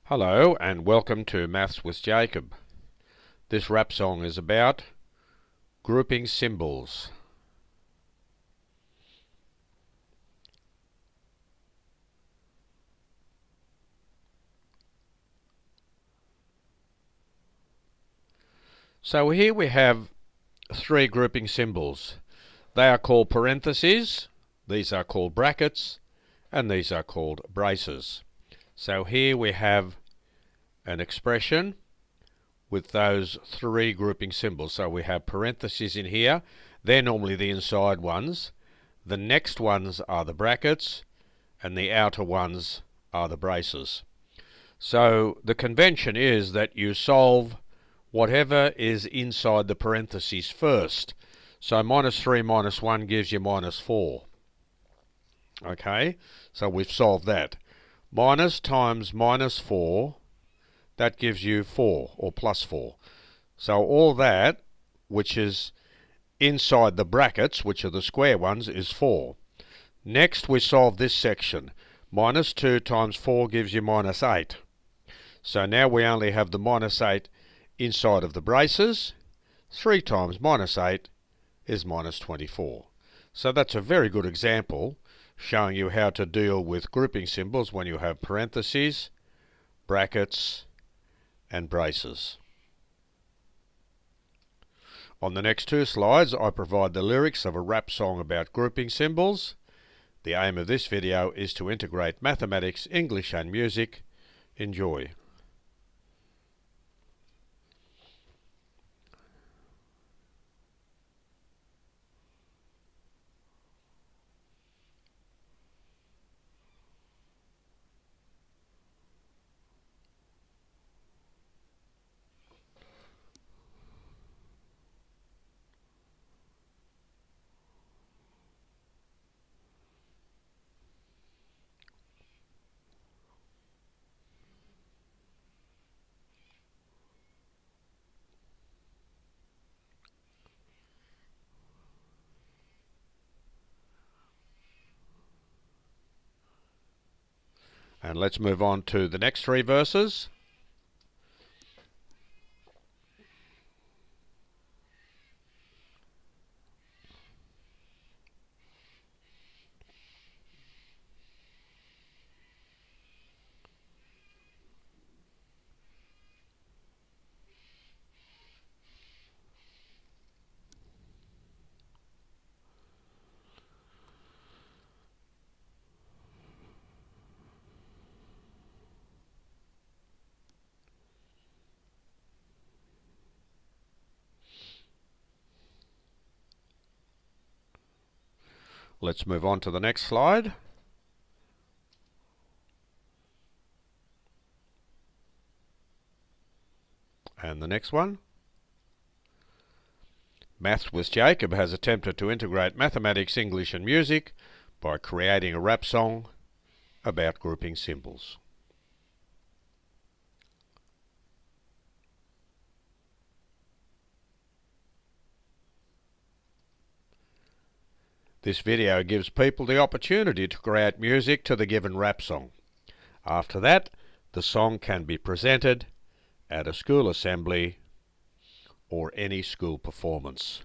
Hello and welcome to Maths with Jacob. This rap song is about grouping symbols. So here we have three grouping symbols. They are called parentheses, these are called brackets, and these are called braces. So here we have an expression with those three grouping symbols. So we have parentheses in here. They're normally the inside ones. The next ones are the brackets, and the outer ones are the braces. So the convention is that you solve whatever is inside the parentheses first. So minus 3 minus 1 gives you minus 4. Okay, so we've solved that. Minus times minus 4, that gives you 4, or plus 4. So all that, which is inside the brackets, which are the square ones, is 4. Next we solve this section. Minus 2 times 4 gives you minus 8. So now we only have the minus 8 inside of the braces. 3 times minus 8 is minus 24. So that's a very good example showing you how to deal with grouping symbols when you have parentheses, brackets, and braces. On the next two slides, I provide the lyrics of a rap song about grouping symbols. The aim of this video is to integrate mathematics, English, and music. Enjoy. And let's move on to the next three verses. Let's move on to the next slide. And the next one. Maths with Jacob has attempted to integrate mathematics, English, and music by creating a rap song about grouping symbols. This video gives people the opportunity to create music to the given rap song. After that, the song can be presented at a school assembly or any school performance.